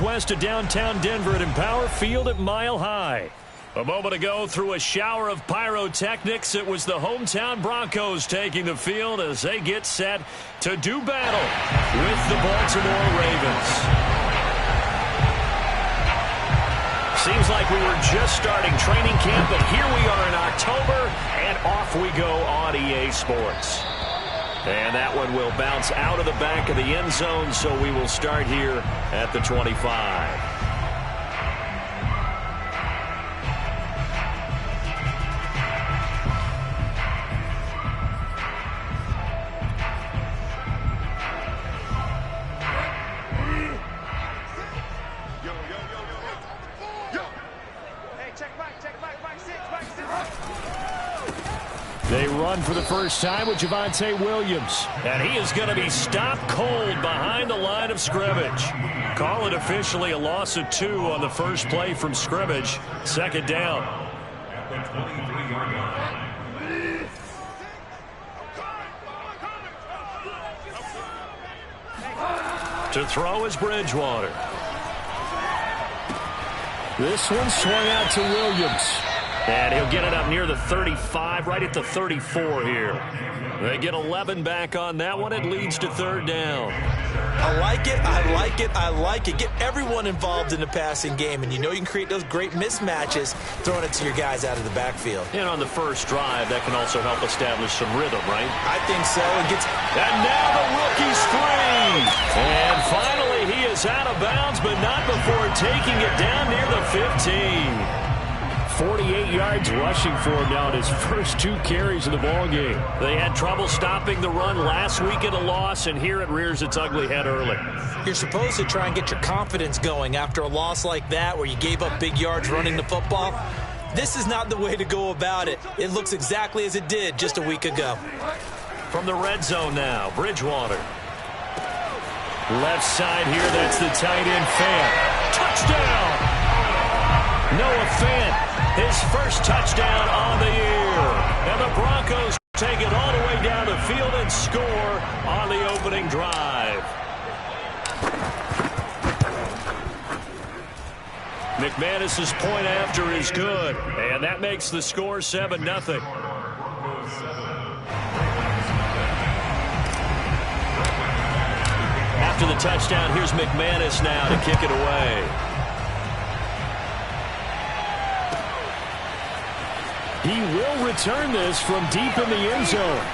West of downtown Denver at Empower Field at Mile High. A moment ago, through a shower of pyrotechnics, it was the hometown Broncos taking the field as they get set to do battle with the Baltimore Ravens. Seems like we were just starting training camp, but here we are in October, and off we go on EA Sports. And that one will bounce out of the back of the end zone, so we will start here at the 25. They run for the first time with Javonte Williams. And he is going to be stopped cold behind the line of scrimmage. Call it officially a loss of 2 on the first play from scrimmage. Second down. To throw is Bridgewater. This one swung out to Williams. And he'll get it up near the 35, right at the 34 here. They get 11 back on that one. It leads to third down. I like it, I like it, I like it. Get everyone involved in the passing game, and you know you can create those great mismatches throwing it to your guys out of the backfield. And on the first drive, that can also help establish some rhythm, right? I think so. And now the rookie screen. And finally, he is out of bounds, but not before taking it down near the 15. 48 yards rushing for him now in his first 2 carries of the ballgame. They had trouble stopping the run last week in a loss, and here it rears its ugly head early. You're supposed to try and get your confidence going after a loss like that where you gave up big yards running the football. This is not the way to go about it. It looks exactly as it did just a week ago. From the red zone now, Bridgewater. Left side here, that's the tight end Fant. Touchdown! Noah Fant. His first touchdown on the year. And the Broncos take it all the way down the field and score on the opening drive. McManus's point after is good. And that makes the score 7-0. After the touchdown, here's McManus now to kick it away. He will return this from deep in the end zone.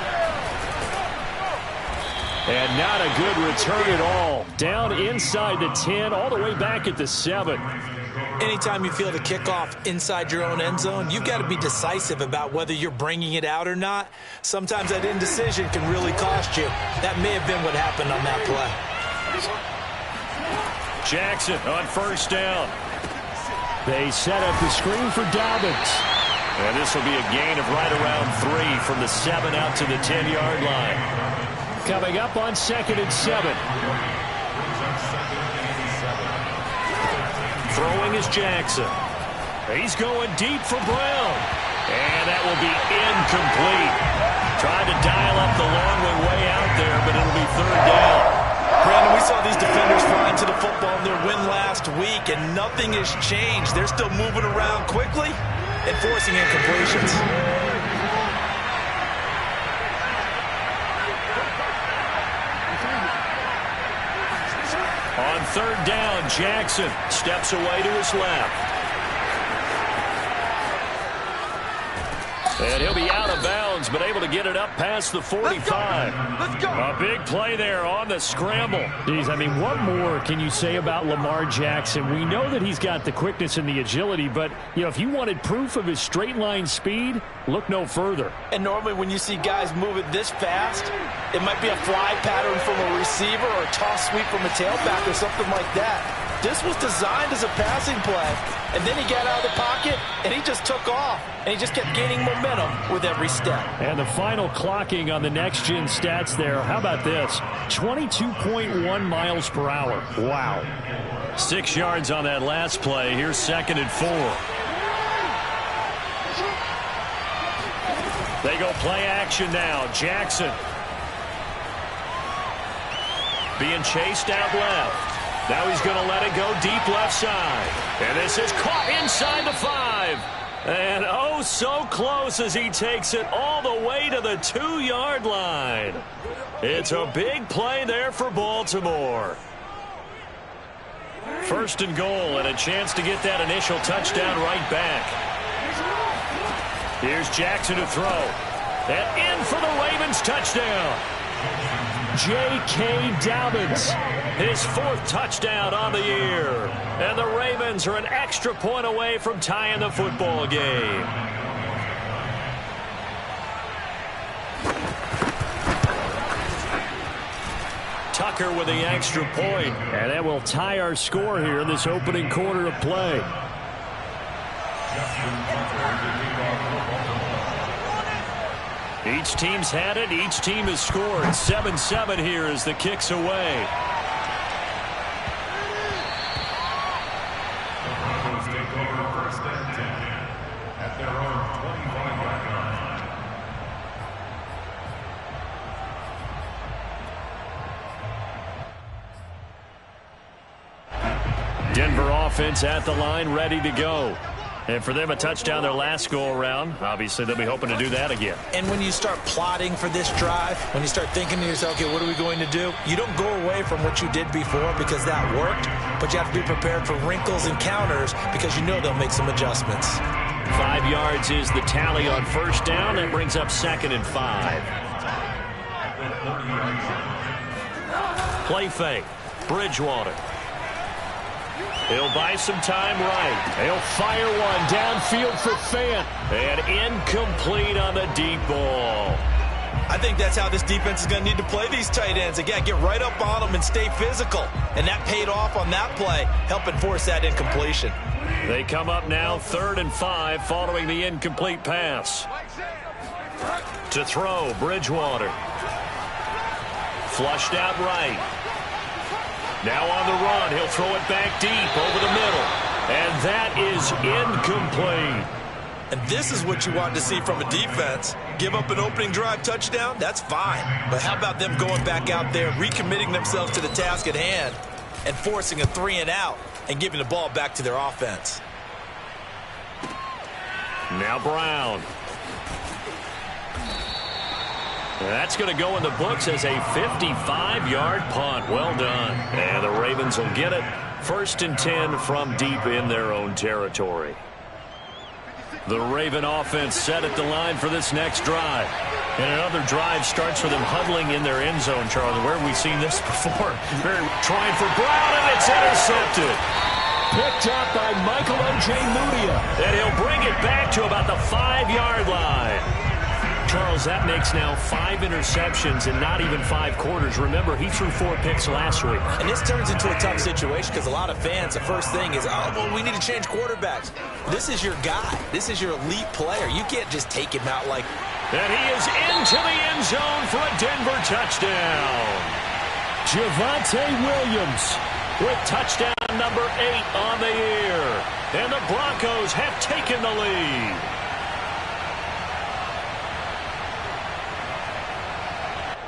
And not a good return at all. Down inside the 10, all the way back at the 7. Anytime you feel the kickoff inside your own end zone, you've got to be decisive about whether you're bringing it out or not. Sometimes that indecision can really cost you. That may have been what happened on that play. Jackson on first down. They set up the screen for Dobbins. And this will be a gain of right around 3 from the 7 out to the 10-yard line. Coming up on 2nd and 7. Throwing is Jackson. He's going deep for Brown. And that will be incomplete. Trying to dial up the long way out there, but it'll be third down. Brandon, we saw these defenders flying to the football in their win last week, and nothing has changed. They're still moving around quickly and forcing incompletions. On third down, Jackson steps away to his left. And he'll be out of bounds, but able to get it up past the 45. Let's go. A big play there on the scramble. Geez, I mean, what more can you say about Lamar Jackson? We know that he's got the quickness and the agility, but, you know, if you wanted proof of his straight line speed, look no further. And normally when you see guys move it this fast, it might be a fly pattern from a receiver or a toss sweep from a tailback or something like that. This was designed as a passing play, and then he got out of the pocket, and he just took off, and he just kept gaining momentum with every step. And the final clocking on the next-gen stats there, how about this? 22.1 miles per hour. Wow. 6 yards on that last play. Here's 2nd and 4. They go play action now. Jackson being chased out left. Now he's going to let it go deep left side. And this is caught inside the 5. And oh, so close as he takes it all the way to the 2-yard line. It's a big play there for Baltimore. First and goal, and a chance to get that initial touchdown right back. Here's Jackson to throw. And in for the Ravens touchdown. J.K. Dobbins, his 4th touchdown on the year. And the Ravens are an extra point away from tying the football game. Tucker with the extra point. And that will tie our score here in this opening quarter of play. Each team's had it. Each team has scored. 7-7 here as the kick's away. Take over first and 10 at their own 25-yard line. Denver offense at the line, ready to go. And for them, a touchdown their last go-around. Obviously, they'll be hoping to do that again. And when you start plotting for this drive, when you start thinking to yourself, okay, what are we going to do? You don't go away from what you did before because that worked, but you have to be prepared for wrinkles and counters because you know they'll make some adjustments. 5 yards is the tally on first down. That brings up 2nd and 5. Play fake. Bridgewater. He'll buy some time right. He'll fire one downfield for Fant. And incomplete on the deep ball. I think that's how this defense is going to need to play these tight ends. Again, get right up on them and stay physical. And that paid off on that play, helping force that incompletion. They come up now 3rd and 5 following the incomplete pass. To throw, Bridgewater. Flushed out right. Now on the run, he'll throw it back deep over the middle. And that is incomplete. And this is what you want to see from a defense. Give up an opening drive touchdown, that's fine. But how about them going back out there, recommitting themselves to the task at hand, and forcing a 3-and-out and giving the ball back to their offense. Now Brown. That's going to go in the books as a 55-yard punt. Well done. And the Ravens will get it. 1st and 10 from deep in their own territory. The Raven offense set at the line for this next drive. And another drive starts with them huddling in their end zone, Charlie. Where have we seen this before? Trying for Brown, and it's intercepted. Picked up by Michael O.J. Mudia. And he'll bring it back to about the 5-yard line. Charles, that makes now 5 interceptions in not even 5 quarters. Remember, he threw 4 picks last week. And this turns into a tough situation because a lot of fans, the first thing is, oh, well, we need to change quarterbacks. This is your guy. This is your elite player. You can't just take him out like... And he is into the end zone for a Denver touchdown. Javonte Williams with touchdown number 8 on the year. And the Broncos have taken the lead.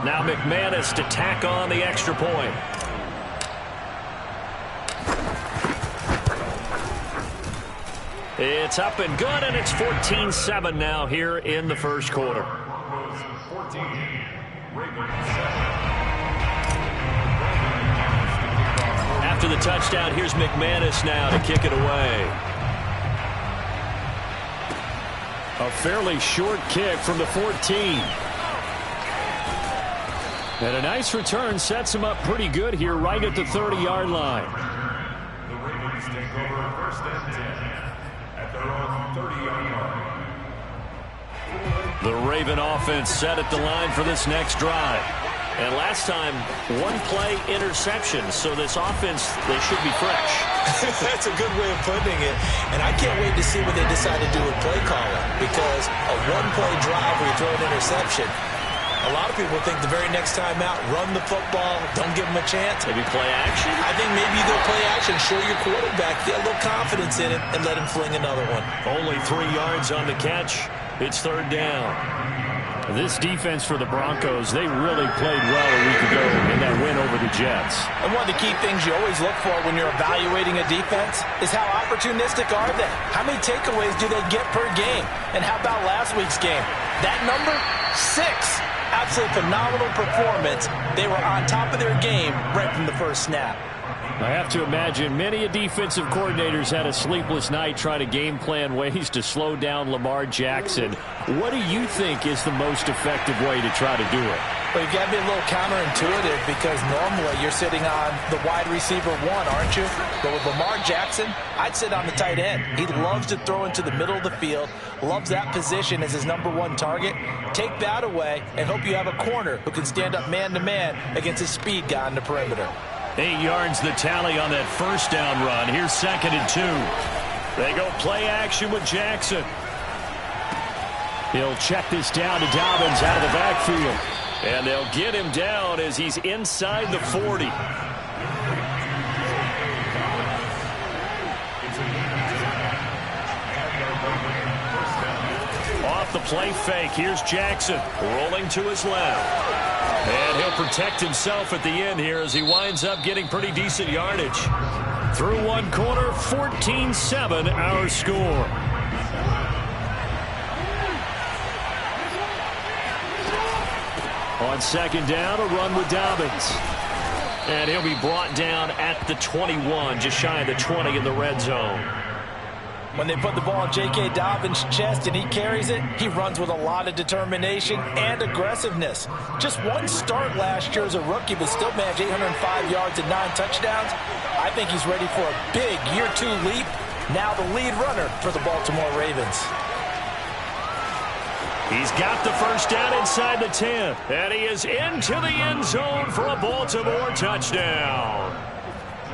Now McManus to tack on the extra point. It's up and good, and it's 14-7 now here in the first quarter. After the touchdown, here's McManus now to kick it away. A fairly short kick from the 14. And a nice return sets him up pretty good here right at the 30-yard line. The Ravens take over 1st and 10 at their own 30-yard line. The Raven offense set at the line for this next drive. And last time, 1-play interception. So this offense, they should be fresh. That's a good way of putting it. And I can't wait to see what they decide to do with play calling. Because a 1-play drive where you throw an interception, a lot of people think the very next time out, run the football, don't give them a chance. Maybe play action? I think maybe you go play action, show your quarterback, get a little confidence in it, and let him fling another one. Only 3 yards on the catch. It's 3rd down. This defense for the Broncos, they really played well a week ago in that win over the Jets. And one of the key things you always look for when you're evaluating a defense is how opportunistic are they? How many takeaways do they get per game? And how about last week's game? That number, 6. Absolutely phenomenal performance. They were on top of their game right from the first snap. I have to imagine many defensive coordinators had a sleepless night trying to game plan ways to slow down Lamar Jackson. What do you think is the most effective way to try to do it? Well, you've got to be a little counterintuitive because normally you're sitting on the wide receiver 1, aren't you? But with Lamar Jackson, I'd sit on the tight end. He loves to throw into the middle of the field, loves that position as his #1 target. Take that away and hope you have a corner who can stand up man-to-man against a speed guy on the perimeter. 8 yards the tally on that first down run. Here's 2nd and 2. They go play action with Jackson. He'll check this down to Dobbins out of the backfield. And they'll get him down as he's inside the 40. Off the play fake. Here's Jackson rolling to his left. And he'll protect himself at the end here as he winds up getting pretty decent yardage. Through one quarter, 14-7 our score. On 2nd down, a run with Dobbins. And he'll be brought down at the 21, just shy of the 20 in the red zone. When they put the ball in J.K. Dobbins' chest and he carries it, he runs with a lot of determination and aggressiveness. Just one start last year as a rookie, but still managed 805 yards and 9 touchdowns. I think he's ready for a big year 2 leap. Now the lead runner for the Baltimore Ravens. He's got the first down inside the 10, and he is into the end zone for a Baltimore touchdown.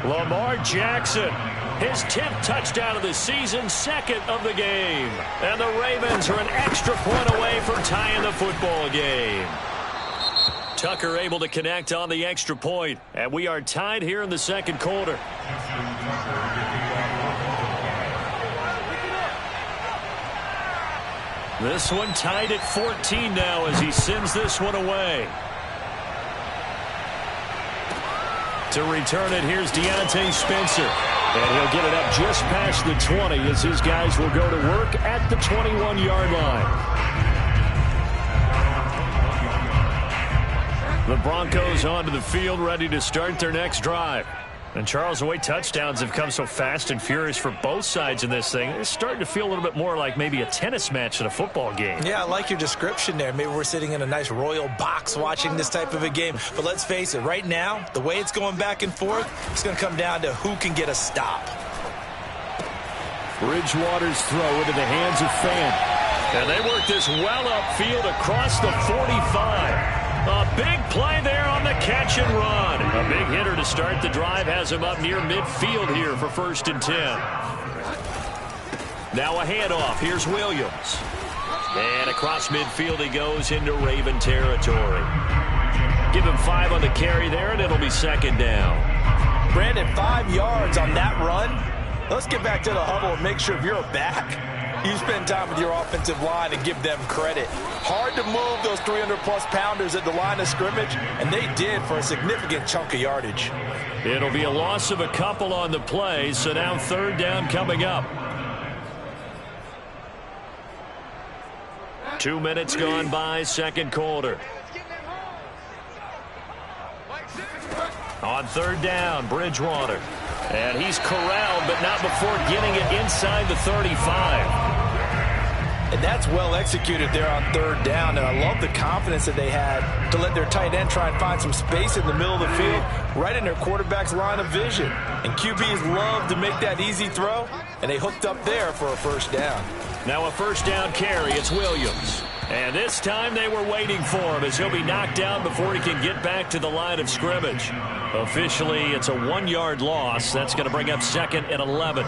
Lamar Jackson, his 10th touchdown of the season, 2nd of the game. And the Ravens are an extra point away from tying the football game. Tucker able to connect on the extra point, and we are tied here in the 2nd quarter. This one tied at 14 now as he sends this one away. To return it, here's Deontay Spencer. And he'll get it up just past the 20 as his guys will go to work at the 21-yard line. The Broncos onto the field, ready to start their next drive. And, Charles, the way touchdowns have come so fast and furious for both sides in this thing, it's starting to feel a little bit more like maybe a tennis match than a football game. Yeah, I like your description there. Maybe we're sitting in a nice royal box watching this type of a game. But let's face it, right now, the way it's going back and forth, it's going to come down to who can get a stop. Bridgewater's throw into the hands of Fant. And they work this well upfield across the 45. A big play there on the catch and run. A big hitter to start the drive has him up near midfield here for 1st and 10. Now a handoff. Here's Williams. And across midfield he goes into Raven territory. Give him 5 on the carry there, and it'll be 2nd down. Brandon, 5 yards on that run. Let's get back to the huddle and make sure if you're a back, you spend time with your offensive line and give them credit. Hard to move those 300-plus pounders at the line of scrimmage, and they did for a significant chunk of yardage. It'll be a loss of a couple on the play, so now 3rd down coming up. 2 minutes gone by, 2nd quarter. On 3rd down, Bridgewater. And he's corralled, but not before getting it inside the 35. And that's well executed there on 3rd down. And I love the confidence that they had to let their tight end try and find some space in the middle of the field, right in their quarterback's line of vision. And QBs love to make that easy throw, and they hooked up there for a 1st down. Now a 1st down carry. It's Williams. And this time they were waiting for him as he'll be knocked down before he can get back to the line of scrimmage. Officially, it's a 1-yard loss. That's going to bring up 2nd and 11.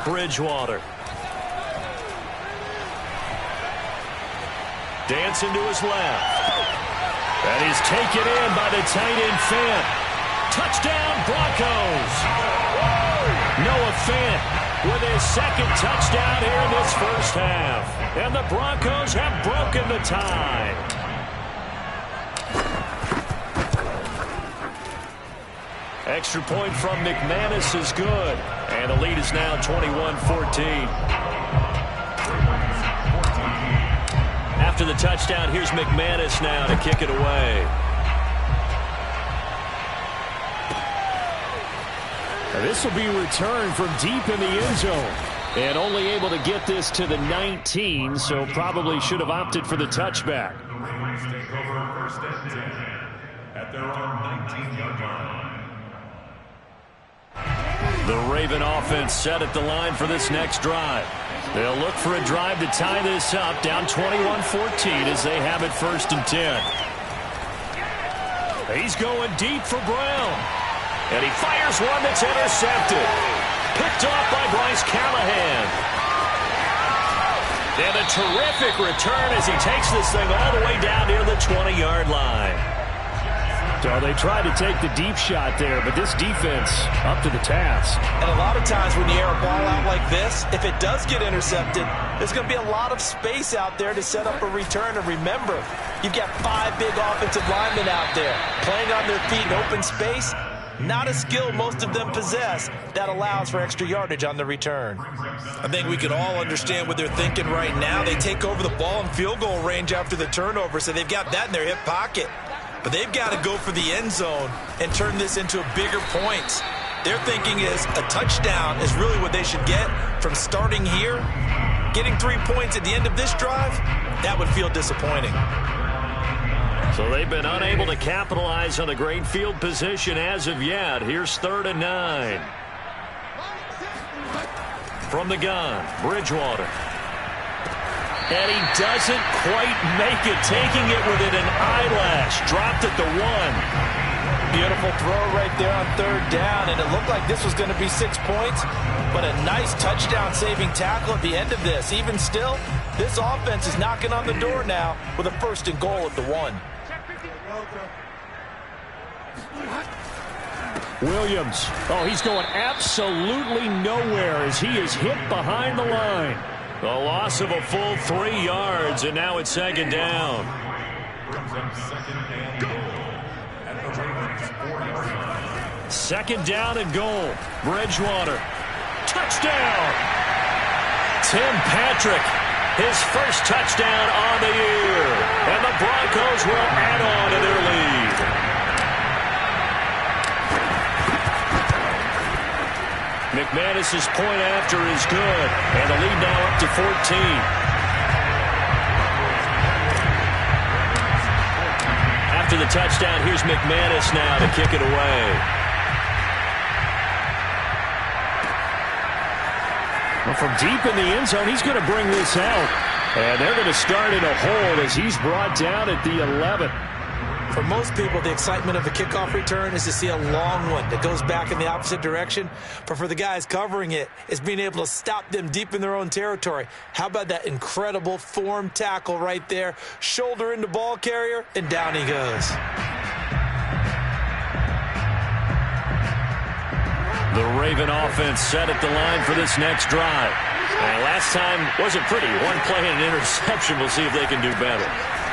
Bridgewater. Dancing to his left. And he's taken in by the tight end Fant. Touchdown, Broncos. Noah Fant with his second touchdown here in this first half. And the Broncos have broken the tie. Extra point from McManus is good. And the lead is now 21-14. After the touchdown, here's McManus now to kick it away. This will be returned from deep in the end zone. And only able to get this to the 19, so probably should have opted for the touchback. The Ravens take over first and 10 at their own 19-yard line. The Raven offense set at the line for this next drive. They'll look for a drive to tie this up, down 21-14 as they have it first and 10. He's going deep for Brown. And he fires one that's intercepted. Picked off by Bryce Callahan. And a terrific return as he takes this thing all the way down near the 20-yard line. So they tried to take the deep shot there, but this defense up to the task. And a lot of times when you air a ball out like this, if it does get intercepted, there's going to be a lot of space out there to set up a return. And remember, you've got 5 big offensive linemen out there playing on their feet in open space. Not a skill most of them possess that allows for extra yardage on the return. I think we can all understand what they're thinking right now. They take over the ball in field goal range after the turnover, so they've got that in their hip pocket. But they've got to go for the end zone and turn this into a bigger points. Their thinking is a touchdown is really what they should get from starting here. Getting 3 points at the end of this drive, that would feel disappointing. So they've been unable to capitalize on a great field position as of yet. Here's 3rd and 9. From the gun, Bridgewater. And he doesn't quite make it, taking it within an eyelash. Dropped at the 1. Beautiful throw right there on 3rd down, and it looked like this was going to be 6 points, but a nice touchdown-saving tackle at the end of this. Even still, this offense is knocking on the door now with a 1st and goal at the 1. Williams. Oh, he's going absolutely nowhere as he is hit behind the line. The loss of a full 3 yards, and now it's 2nd down. Brings up 2nd and goal at the Ravens 4-yard line. 2nd down and goal. Bridgewater. Touchdown! Tim Patrick, his first touchdown on the year. And the Broncos will add on to their lead. McManus's point after is good. And the lead now up to 14. After the touchdown, here's McManus now to kick it away. Well, from deep in the end zone, he's going to bring this out. And they're going to start in a hold as he's brought down at the 11. For most people, the excitement of a kickoff return is to see a long one that goes back in the opposite direction. But for the guys covering it, it's being able to stop them deep in their own territory. How about that incredible form tackle right there? Shoulder into ball carrier, and down he goes. The Raven offense set at the line for this next drive. And last time wasn't pretty. One play and an interception. We'll see if they can do better.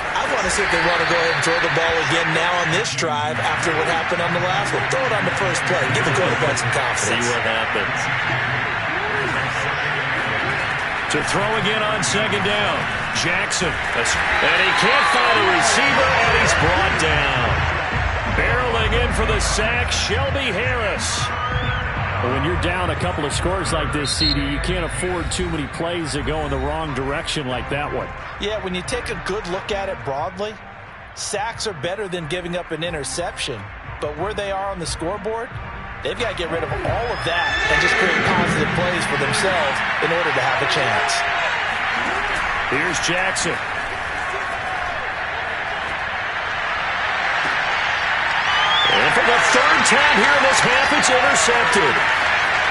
I want to see if they want to go ahead and throw the ball again now on this drive after what happened on the last one. Throw it on the first play. Give the quarterback some confidence. See what happens. To throw again on 2nd down. Jackson. And he can't find a receiver, and he's brought down. Barreling in for the sack, Shelby Harris. But when you're down a couple of scores like this, CD, you can't afford too many plays that go in the wrong direction like that one. Yeah, when you take a good look at it broadly, sacks are better than giving up an interception. But where they are on the scoreboard, they've got to get rid of all of that and just create positive plays for themselves in order to have a chance. Here's Jackson. And for the 3rd time here in this half, it's intercepted.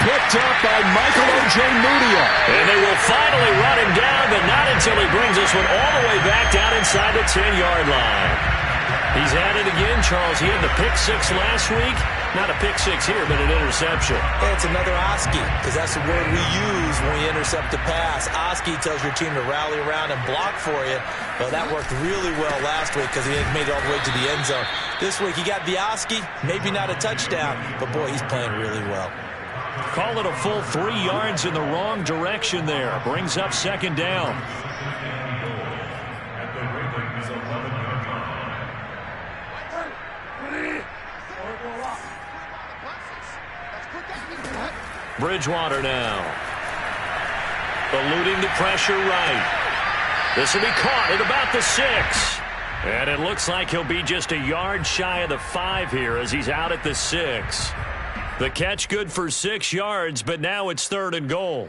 Picked up by Michael Ojemudia. And they will finally run him down, but not until he brings this one all the way back down inside the 10-yard line. He's at it again, Charles. He had the pick 6 last week. Not a pick six here, but an interception. Hey, it's another Oski, because that's the word we use when we intercept a pass. Oski tells your team to rally around and block for you. Well, that worked really well last week because he had made it all the way to the end zone. This week, he got the Oski, maybe not a touchdown, but boy, he's playing really well. Call it a full 3 yards in the wrong direction there. Brings up second down. Bridgewater now. Eluding the pressure right. This will be caught at about the 6. And it looks like he'll be just a yard shy of the 5 here as he's out at the 6. The catch good for 6 yards, but now it's 3rd and goal.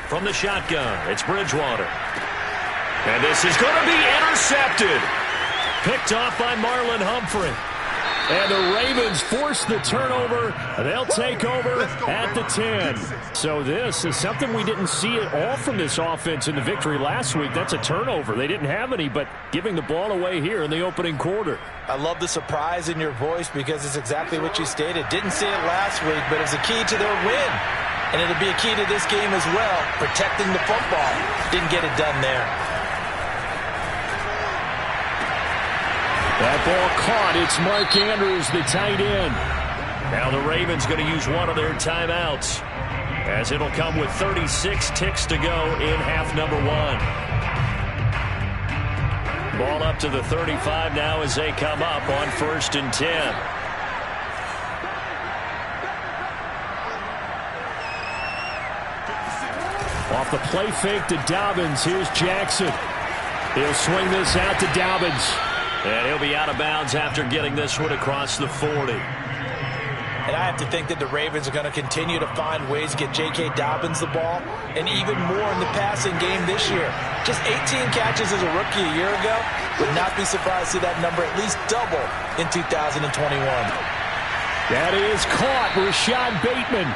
From the shotgun, it's Bridgewater. And this is going to be intercepted. Picked off by Marlon Humphrey. And the Ravens force the turnover. They'll take over at the 10. So this is something we didn't see at all from this offense in the victory last week. That's a turnover. They didn't have any, but giving the ball away here in the opening quarter. I love the surprise in your voice because it's exactly what you stated. Didn't see it last week, but it was a key to their win. And it'll be a key to this game as well, protecting the football. Didn't get it done there. That ball caught. It's Mark Andrews, the tight end. Now the Ravens going to use one of their timeouts, as it'll come with 36 ticks to go in half number 1. Ball up to the 35 now as they come up on 1st and 10. Off the play fake to Dobbins. Here's Jackson. He'll swing this out to Dobbins. And he'll be out of bounds after getting this one across the 40. And I have to think that the Ravens are going to continue to find ways to get J.K. Dobbins the ball, and even more in the passing game this year. Just 18 catches as a rookie a year ago. Would not be surprised to see that number at least double in 2021. That is caught. Rashad Bateman.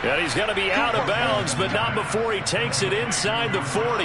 And he's going to be out of bounds, but not before he takes it inside the 40.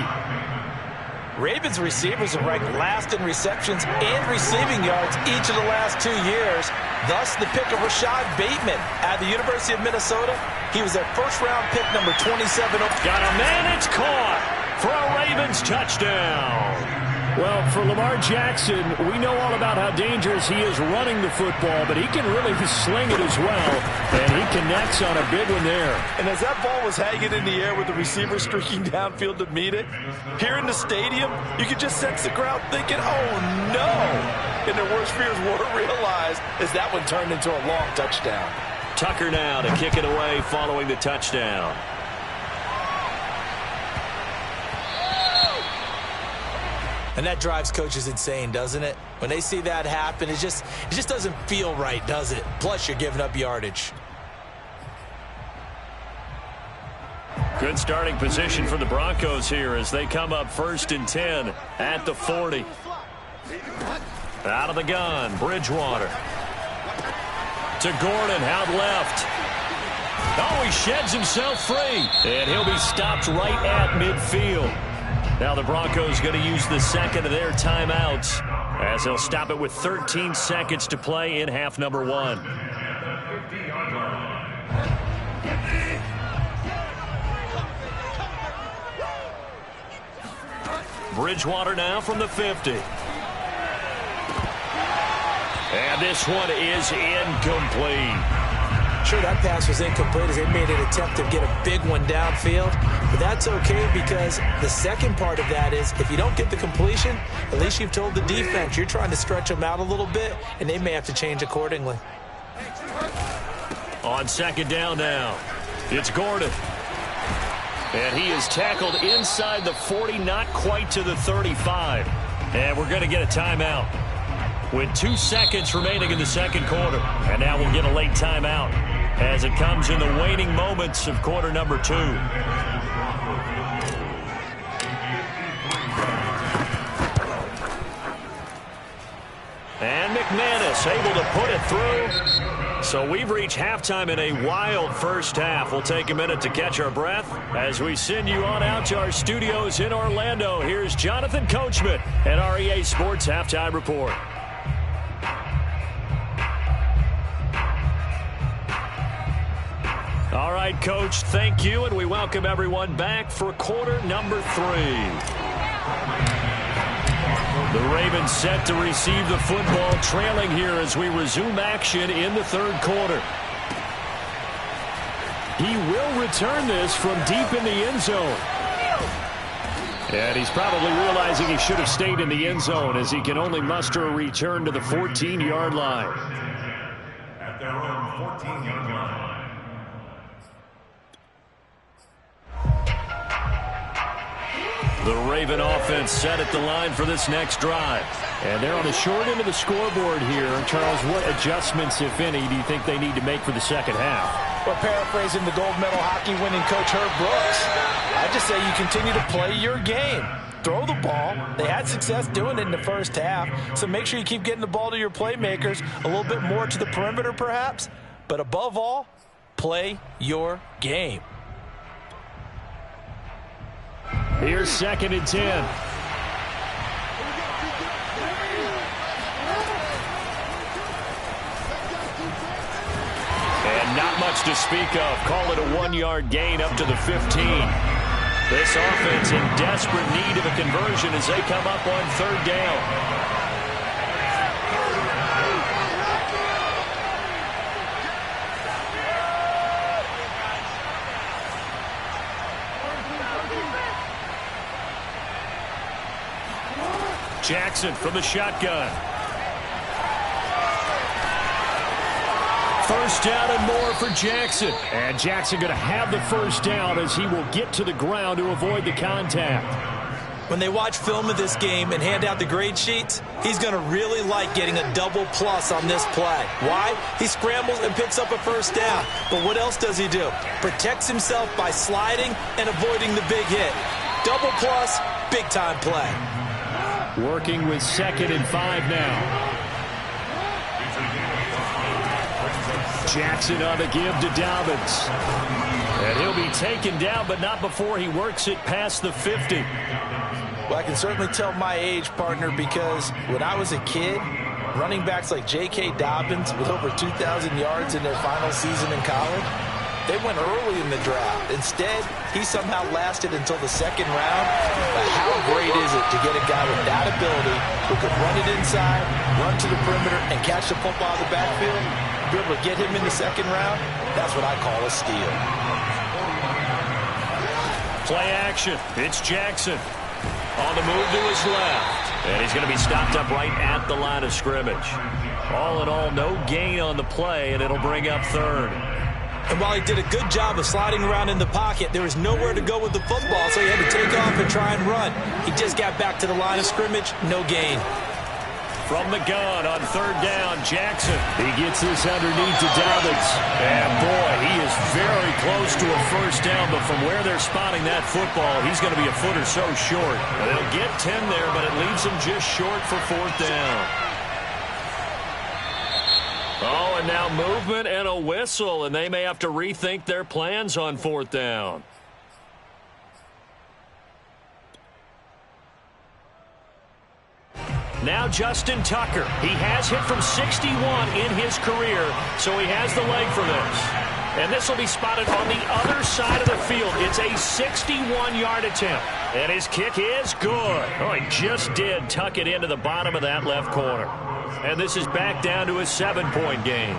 Ravens receivers are ranked last in receptions and receiving yards each of the last 2 years. Thus, the pick of Rashad Bateman at the University of Minnesota. He was their first-round pick, number 27. Got a man, it's caught for a Ravens touchdown. Well, for Lamar Jackson, we know all about how dangerous he is running the football, but he can really sling it as well, and he connects on a big one there. And as that ball was hanging in the air with the receiver streaking downfield to meet it, here in the stadium, you could just sense the crowd thinking, oh, no. And their worst fears weren't realized as that one turned into a long touchdown. Tucker now to kick it away following the touchdown. And that drives coaches insane, doesn't it? When they see that happen, it just doesn't feel right, does it? Plus, you're giving up yardage. Good starting position for the Broncos here as they come up 1st and 10 at the 40. Out of the gun, Bridgewater. To Gordon, out left. Oh, he sheds himself free. And he'll be stopped right at midfield. Now the Broncos going to use the second of their timeouts as they'll stop it with 13 seconds to play in half number 1. Bridgewater now from the 50. And this one is incomplete. Sure, that pass was incomplete as they made an attempt to get a big one downfield. But that's okay because the second part of that is if you don't get the completion, at least you've told the defense you're trying to stretch them out a little bit, and they may have to change accordingly. On 2nd down now, it's Gordon. And he is tackled inside the 40, not quite to the 35. And we're going to get a timeout with 2 seconds remaining in the second quarter. And now we'll get a late timeout as it comes in the waning moments of quarter number 2. And McManus able to put it through. So we've reached halftime in a wild first half. We'll take a minute to catch our breath as we send you on out to our studios in Orlando. Here's Jonathan Coachman at our EA Sports Halftime Report. All right, Coach, thank you, and we welcome everyone back for quarter number 3. The Ravens set to receive the football, trailing here as we resume action in the third quarter. He will return this from deep in the end zone. And he's probably realizing he should have stayed in the end zone as he can only muster a return to the 14-yard line. At their own 14-yard line. The Raven offense set at the line for this next drive. And they're on the short end of the scoreboard here. Charles, what adjustments, if any, do you think they need to make for the second half? Well, paraphrasing the gold medal hockey winning coach Herb Brooks, I just say you continue to play your game. Throw the ball. They had success doing it in the first half, so make sure you keep getting the ball to your playmakers, a little bit more to the perimeter perhaps, but above all, play your game. Here's 2nd and 10. And not much to speak of. Call it a 1-yard gain up to the 15. This offense in desperate need of a conversion as they come up on 3rd down. Jackson from the shotgun. 1st down and more for Jackson. And Jackson going to have the 1st down as he will get to the ground to avoid the contact. When they watch film of this game and hand out the grade sheets, he's going to really like getting a double plus on this play. Why? He scrambles and picks up a 1st down. But what else does he do? Protects himself by sliding and avoiding the big hit. Double plus, big-time play. Working with 2nd and 5 now. Jackson on the give to Dobbins. And he'll be taken down, but not before he works it past the 50. Well, I can certainly tell my age, partner, because when I was a kid, running backs like J.K. Dobbins with over 2,000 yards in their final season in college, they went early in the draft. Instead, he somehow lasted until the 2nd round. But how great is it to get a guy with that ability who could run it inside, run to the perimeter, and catch the football in the backfield? Be able to get him in the 2nd round, that's what I call a steal. Play action. It's Jackson. On the move to his left. And he's going to be stopped up right at the line of scrimmage. All in all, no gain on the play, and it'll bring up 3rd. And while he did a good job of sliding around in the pocket, there was nowhere to go with the football, so he had to take off and try and run. He just got back to the line of scrimmage, no gain. From the gun on 3rd down, Jackson. He gets this underneath to Dobbins. And boy, he is very close to a 1st down, but from where they're spotting that football, he's going to be a foot or so short. And they'll get 10 there, but it leaves him just short for 4th down. Oh, and now movement and a whistle, and they may have to rethink their plans on 4th down. Now Justin Tucker. He has hit from 61 in his career, so he has the leg for this. And this will be spotted on the other side of the field. It's a 61-yard attempt. And his kick is good. Oh, he just did tuck it into the bottom of that left corner. And this is back down to a 7-point game.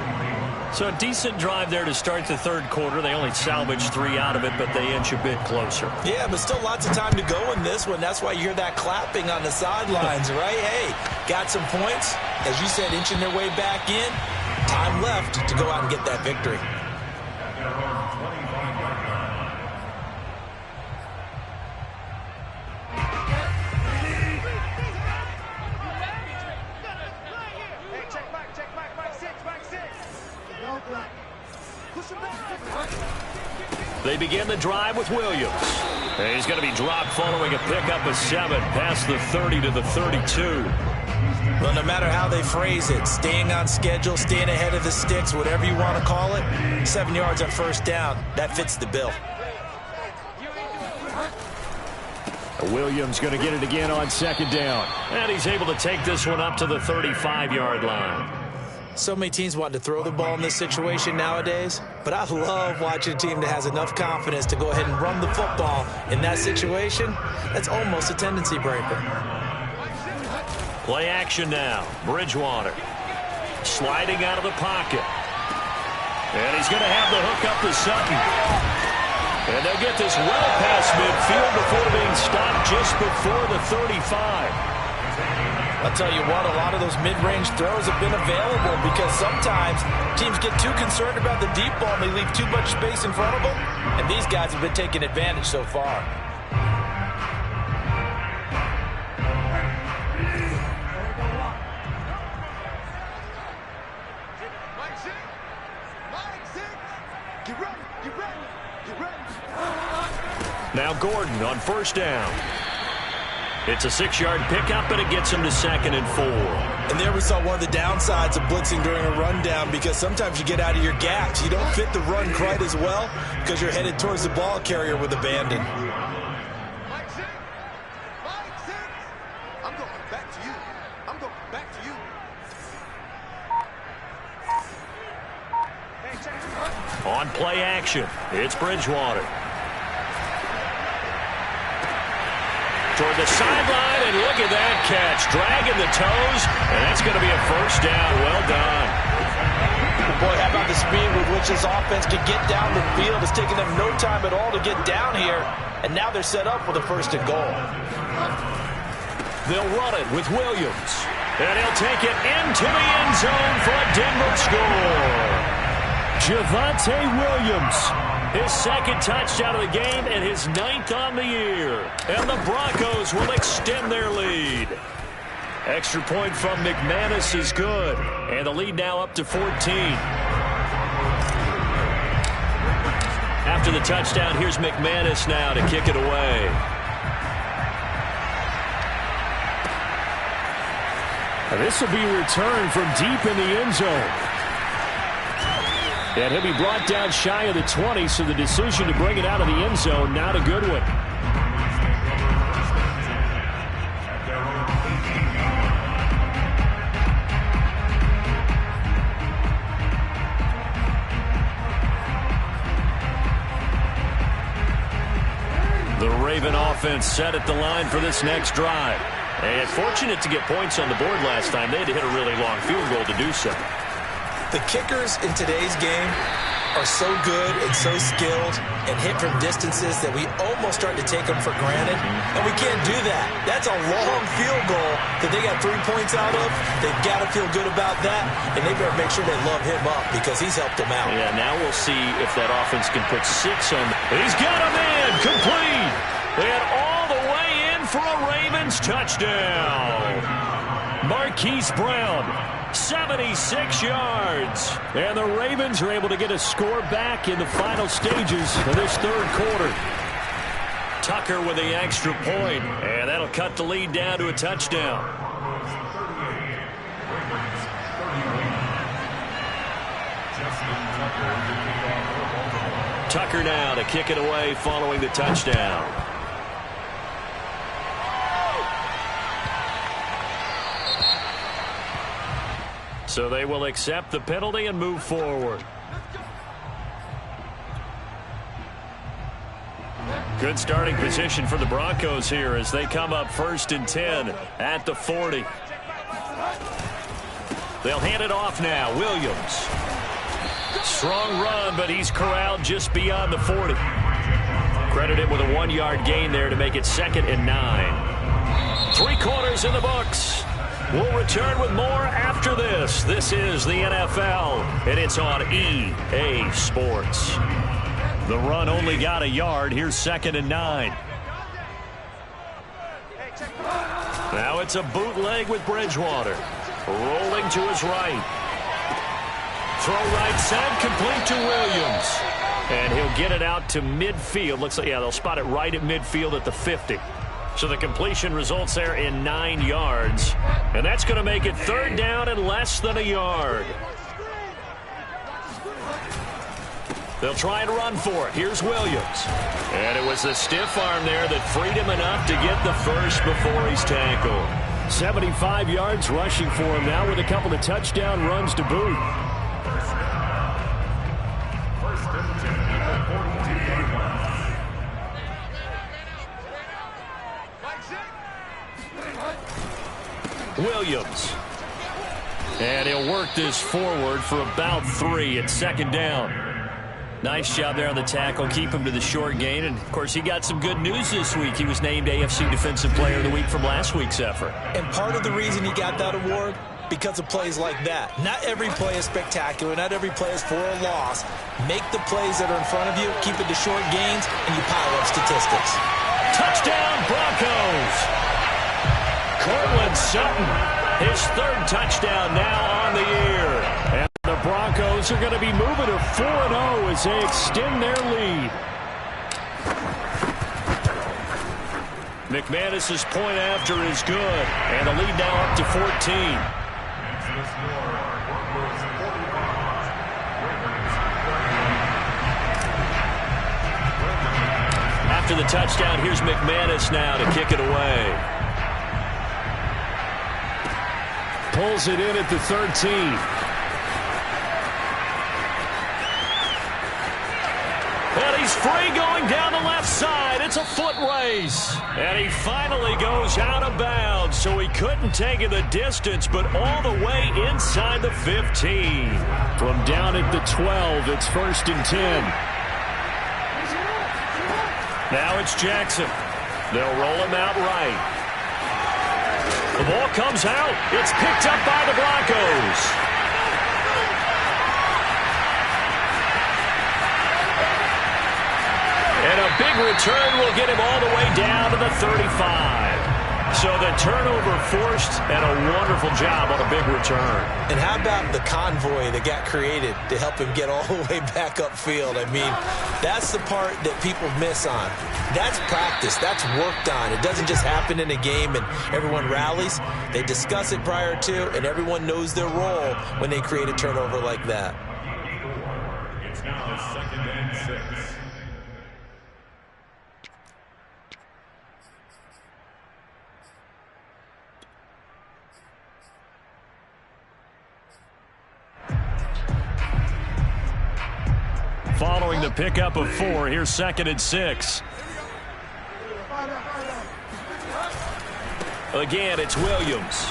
So a decent drive there to start the 3rd quarter. They only salvaged 3 out of it, but they inch a bit closer. Yeah, but still lots of time to go in this one. That's why you hear that clapping on the sidelines, right? Hey, got some points. As you said, inching their way back in. Time left to go out and get that victory. They begin the drive with Williams. And he's going to be dropped following a pickup of 7 past the 30 to the 32. Well, no matter how they phrase it, staying on schedule, staying ahead of the sticks, whatever you want to call it, 7 yards on first down, that fits the bill. Williams going to get it again on second down. And he's able to take this one up to the 35-yard line. So many teams want to throw the ball in this situation nowadays, but I love watching a team that has enough confidence to go ahead and run the football in that situation. That's almost a tendency breaker. Play action now. Bridgewater sliding out of the pocket. And he's going to have the hook up to Sutton. And they'll get this well past midfield before being stopped just before the 35. I'll tell you what, a lot of those mid-range throws have been available because sometimes teams get too concerned about the deep ball and they leave too much space in front of them. And these guys have been taking advantage so far. Now Gordon on first down. It's a 6-yard pickup, and it gets him to 2nd and 4. And there we saw one of the downsides of blitzing during a rundown, because sometimes you get out of your gaps. You don't fit the run quite as well because you're headed towards the ball carrier with abandon. I'm going back to you. I'm going back to you. On play action, it's Bridgewater. Toward the sideline, and look at that catch. Dragging the toes, and that's going to be a first down. Well done. Boy, how about the speed with which this offense can get down the field? It's taking them no time at all to get down here, and now they're set up for the 1st and goal. They'll run it with Williams, and he'll take it into the end zone for a Denver score. Javonte Williams, his 2nd touchdown of the game and his 9th on the year. And the Broncos will extend their lead. Extra point from McManus is good. And the lead now up to 14. After the touchdown, here's McManus now to kick it away. And this will be returned from deep in the end zone. And he'll be brought down shy of the 20, so the decision to bring it out of the end zone, not a good one. The Raven offense set at the line for this next drive. And fortunate to get points on the board last time. They had to hit a really long field goal to do so. The kickers in today's game are so good and so skilled and hit from distances that we almost start to take them for granted. And we can't do that. That's a long field goal that they got 3 points out of. They've got to feel good about that, and they better make sure they love him up because he's helped them out. Yeah, now we'll see if that offense can put 6 on. He's got a man complete. And all the way in for a Ravens touchdown. Marquise Brown, 76 yards. And the Ravens are able to get a score back in the final stages of this 3rd quarter. Tucker with the extra point, and that'll cut the lead down to a touchdown. Tucker now to kick it away following the touchdown. So they will accept the penalty and move forward. Good starting position for the Broncos here as they come up 1st and 10 at the 40. They'll hand it off now. Williams. Strong run, but he's corralled just beyond the 40. Credit him with a 1-yard gain there to make it 2nd and 9. 3 quarters in the books. We'll return with more after this. This is the NFL, and it's on EA Sports. The run only got a yard. Here's 2nd and 9. Now it's a bootleg with Bridgewater. Rolling to his right. Throw right side, complete to Williams. And he'll get it out to midfield. Looks like, yeah, they'll spot it right at midfield at the 50. So the completion results there in 9 yards. And that's going to make it 3rd down and less than a yard. They'll try and run for it. Here's Williams. And it was the stiff arm there that freed him enough to get the first before he's tackled. 75 yards rushing for him now with a couple of touchdown runs to boot. Williams. And he'll work this forward for about 3 at 2nd down. Nice job there on the tackle. Keep him to the short gain. And, of course, he got some good news this week. He was named AFC Defensive Player of the Week from last week's effort. And part of the reason he got that award, because of plays like that. Not every play is spectacular. Not every play is for a loss. Make the plays that are in front of you, keep it to short gains, and you pile up statistics. Touchdown, Broncos! Cortland Sutton, his 3rd touchdown now on the year. And the Broncos are going to be moving to 4-0 as they extend their lead. McManus's point after is good, and the lead now up to 14. After the touchdown, here's McManus now to kick it away. Pulls it in at the 13. And he's free going down the left side. It's a foot race. And he finally goes out of bounds. So he couldn't take it the distance, but all the way inside the 15. From down at the 12, it's 1st and 10. Now it's Jackson. They'll roll him out right. The ball comes out. It's picked up by the Broncos. And a big return will get him all the way down to the 35. So the turnover forced, and a wonderful job on a big return. And how about the convoy that got created to help him get all the way back upfield? I mean, that's the part that people miss on. That's practice. That's worked on. It doesn't just happen in a game and everyone rallies. They discuss it prior to, and everyone knows their role when they create a turnover like that. It's now 2nd and 6. Following the pickup of 4, here's 2nd and 6. Again, it's Williams.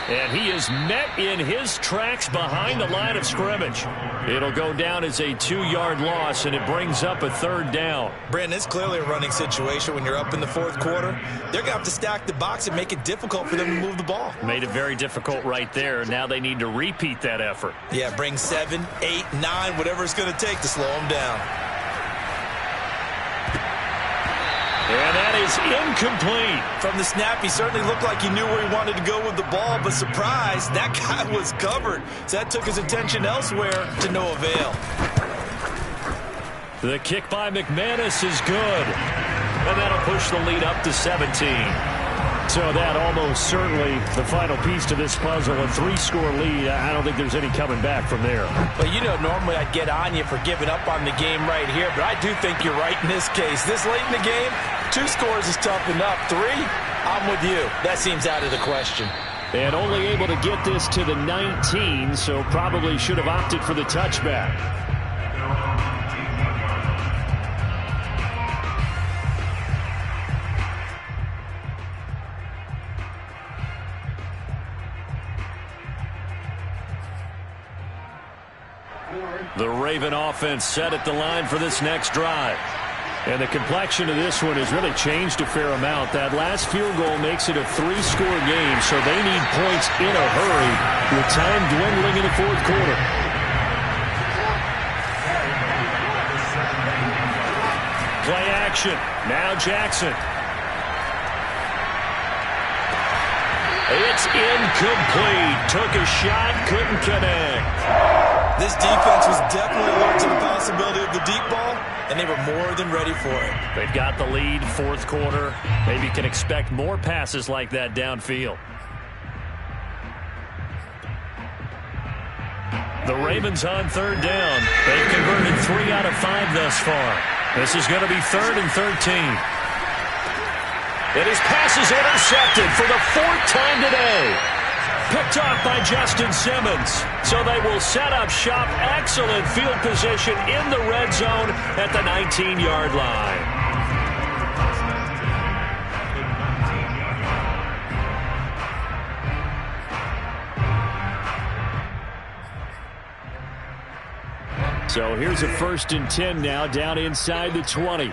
And he is met in his tracks behind the line of scrimmage. It'll go down as a 2-yard loss, and it brings up a 3rd down. Brandon, it's clearly a running situation when you're up in the 4th quarter. They're going to have to stack the box and make it difficult for them to move the ball. Made it very difficult right there. Now they need to repeat that effort. Yeah, bring 7, 8, 9, whatever it's going to take to slow them down. And that is incomplete. From the snap, he certainly looked like he knew where he wanted to go with the ball, but surprise, that guy was covered. So that took his attention elsewhere to no avail. The kick by McManus is good. And that'll push the lead up to 17. So that almost certainly the final piece to this puzzle, a 3-score lead. I don't think there's any coming back from there. But, you know, normally I'd get on you for giving up on the game right here, but I do think you're right in this case. This late in the game, 2 scores is tough enough. 3, I'm with you. That seems out of the question. And only able to get this to the 19, so probably should have opted for the touchback. The Raven offense set at the line for this next drive. And the complexion of this one has really changed a fair amount. That last field goal makes it a 3-score game, so they need points in a hurry with time dwindling in the 4th quarter. Play action. Now Jackson. It's incomplete. Took a shot, couldn't connect. This defense was definitely alert to the possibility of the deep ball, and they were more than ready for it. They've got the lead, fourth quarter. Maybe can expect more passes like that downfield. The Ravens on third down. They've converted 3 out of 5 thus far. This is going to be 3rd and 13. And his pass is intercepted for the 4th time today. Picked off by Justin Simmons. So they will set up shop. Excellent field position in the red zone at the 19-yard line. So here's a 1st and 10 now, down inside the 20.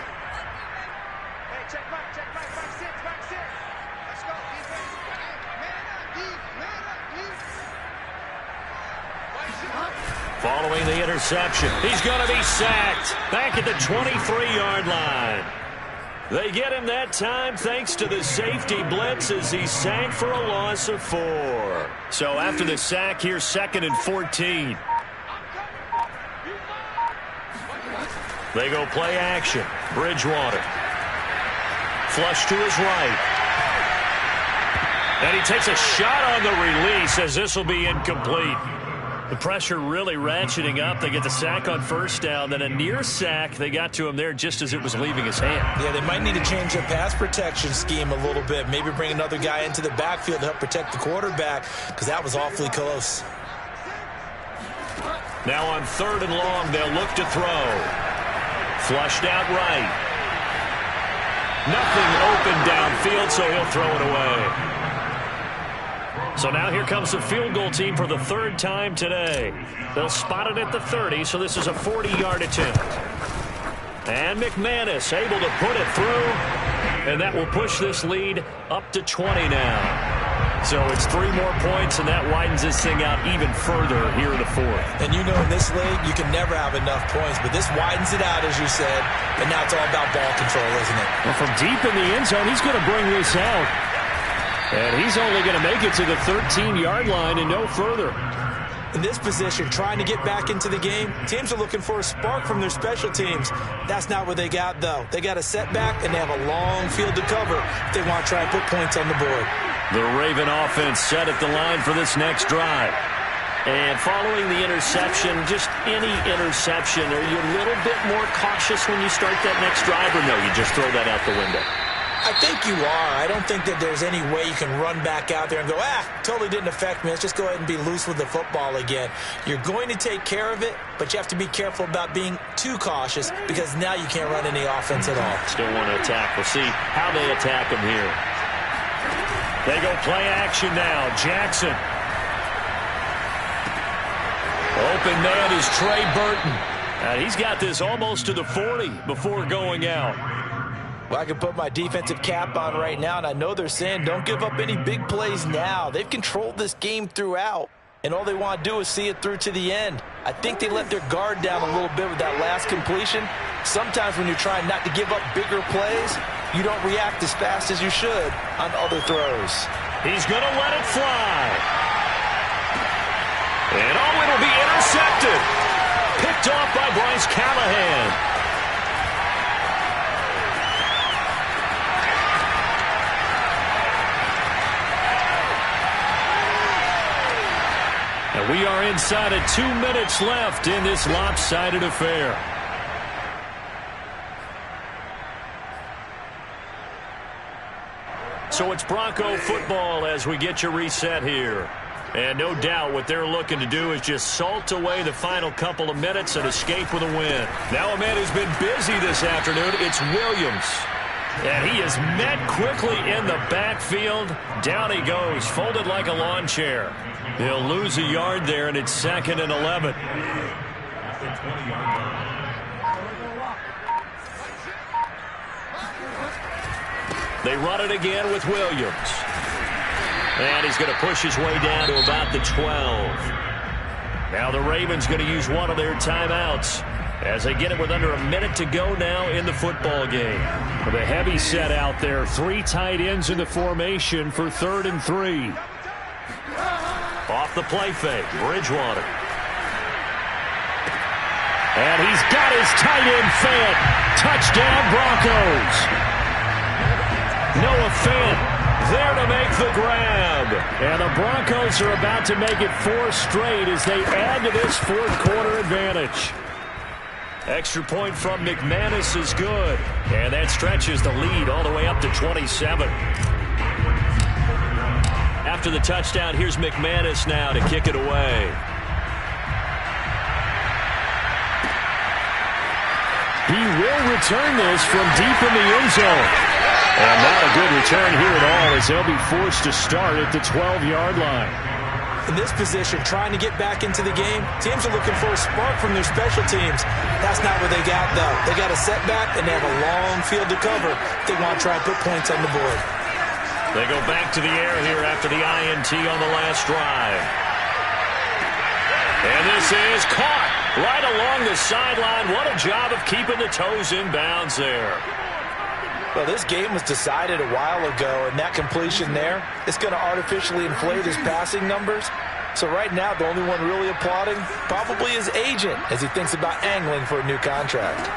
Following the interception, he's going to be sacked back at the 23-yard line. They get him that time thanks to the safety blitz as he's sacked for a loss of 4. So after the sack, here's 2nd and 14. They go play action. Bridgewater. Flush to his right. And he takes a shot on the release as this will be incomplete. The pressure really ratcheting up. They get the sack on 1st down. Then a near sack. They got to him there just as it was leaving his hand. Yeah, they might need to change their pass protection scheme a little bit. Maybe bring another guy into the backfield to help protect the quarterback because that was awfully close. Now on 3rd and long, they'll look to throw. Flushed out right. Nothing open downfield, so he'll throw it away. So now here comes the field goal team for the 3rd time today. They'll spot it at the 30, so this is a 40-yard attempt. And McManus able to put it through, and that will push this lead up to 20 now. So it's 3 more points, and that widens this thing out even further here in the 4th. And you know in this league, you can never have enough points, but this widens it out, as you said, and now it's all about ball control, isn't it? Well, from deep in the end zone, he's going to bring this out. And he's only going to make it to the 13-yard line and no further. In this position, trying to get back into the game, teams are looking for a spark from their special teams. That's not what they got, though. They got a setback, and they have a long field to cover if they want to try and put points on the board. The Raven offense set at the line for this next drive. And following the interception, just any interception, are you a little bit more cautious when you start that next drive, or no, you just throw that out the window? I think you are. I don't think that there's any way you can run back out there and go, totally didn't affect me. Let's just go ahead and be loose with the football again. You're going to take care of it, but you have to be careful about being too cautious because now you can't run any offense at all. Still want to attack. We'll see how they attack them here. They go play action now. Jackson. Open man is Trey Burton. And he's got this almost to the 40 before going out. Well, I can put my defensive cap on right now, and I know they're saying don't give up any big plays now. They've controlled this game throughout, and all they want to do is see it through to the end. I think they let their guard down a little bit with that last completion. Sometimes when you're trying not to give up bigger plays, you don't react as fast as you should on other throws. He's going to let it fly. And it'll be intercepted. Picked off by Bryce Callahan. And we are inside of 2 minutes left in this lopsided affair. So it's Bronco football as we get you reset here. And no doubt what they're looking to do is just salt away the final couple of minutes and escape with a win. Now a man who's been busy this afternoon, it's Williams. And he is met quickly in the backfield. Down he goes, folded like a lawn chair. He'll lose a yard there, and it's 2nd and 11. They run it again with Williams. And he's going to push his way down to about the 12. Now the Ravens going to use one of their timeouts as they get it with under a minute to go now in the football game. With a heavy set out there, 3 tight ends in the formation for 3rd and 3. Off the play fake, Bridgewater. And he's got his tight end Fant. Touchdown, Broncos. Noah Fant there to make the grab. And the Broncos are about to make it 4 straight as they add to this fourth-quarter advantage. Extra point from McManus is good. And that stretches the lead all the way up to 27. After the touchdown, here's McManus now to kick it away. He will return this from deep in the end zone. And not a good return here at all as they'll be forced to start at the 12-yard line. In this position, trying to get back into the game, teams are looking for a spark from their special teams. That's not what they got, though. They got a setback, and they have a long field to cover if they want to try and put points on the board. They go back to the air here after the INT on the last drive. And this is caught right along the sideline. What a job of keeping the toes in bounds there. Well, this game was decided a while ago, and that completion there is going to artificially inflate his passing numbers. So right now, the only one really applauding probably his agent as he thinks about angling for a new contract.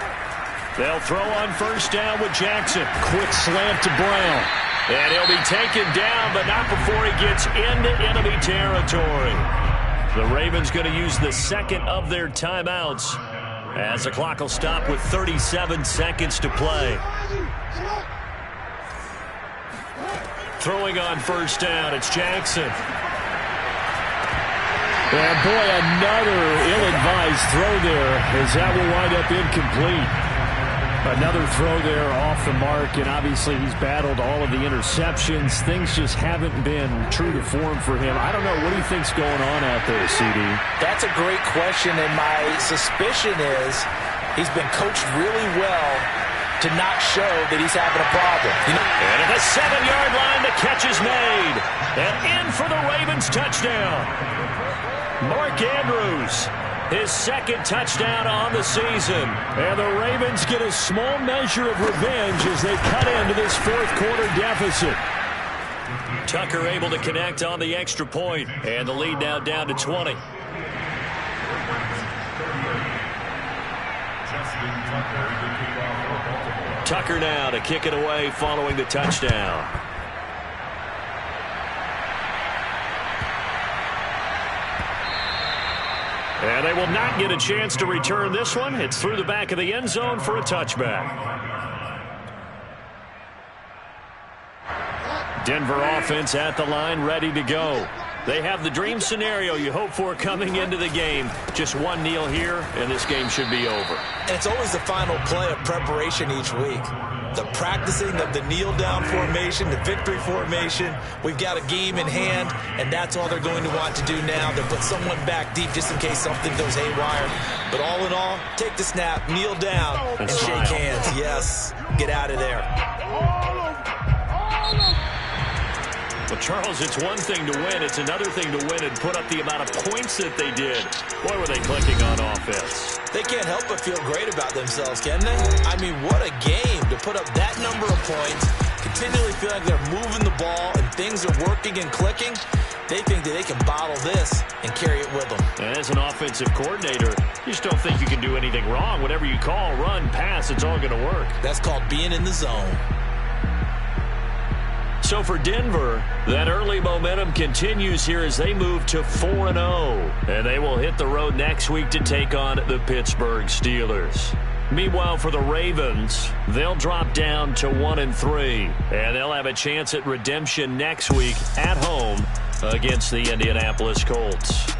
They'll throw on first down with Jackson. Quick slant to Brown. And he'll be taken down, but not before he gets into enemy territory. The Ravens going to use the second of their timeouts as the clock will stop with 37 seconds to play. Throwing on first down, it's Jackson. And boy, another ill-advised throw there as that will wind up incomplete. Another throw there off the mark, and obviously he's battled all of the interceptions. Things just haven't been true to form for him. I don't know. What do you think's going on out there, CD? That's a great question, and my suspicion is he's been coached really well to not show that he's having a problem. And at the 7-yard line, the catch is made. And in for the Ravens touchdown. Mark Andrews, his second touchdown on the season. And the Ravens get a small measure of revenge as they cut into this fourth-quarter deficit. Tucker able to connect on the extra point, and the lead now down to 20. Tucker now to kick it away following the touchdown. And they will not get a chance to return this one. It's through the back of the end zone for a touchback. Denver offense at the line, ready to go. They have the dream scenario you hope for coming into the game. Just one kneel here, and this game should be over. And it's always the final play of preparation each week. The practicing of the kneel-down formation, the victory formation. We've got a game in hand, and that's all they're going to want to do now. They'll put someone back deep just in case something goes haywire. But all in all, take the snap, kneel down, and shake hands. Yes, get out of there. Well, Charles, it's one thing to win. It's another thing to win and put up the amount of points that they did. Boy, were they clicking on offense. They can't help but feel great about themselves, can they? I mean, what a game to put up that number of points, continually feel like they're moving the ball and things are working and clicking. They think that they can bottle this and carry it with them. And as an offensive coordinator, you just don't think you can do anything wrong. Whatever you call, run, pass, it's all going to work. That's called being in the zone. So for Denver, that early momentum continues here as they move to 4-0. And they will hit the road next week to take on the Pittsburgh Steelers. Meanwhile, for the Ravens, they'll drop down to 1-3. And they'll have a chance at redemption next week at home against the Indianapolis Colts.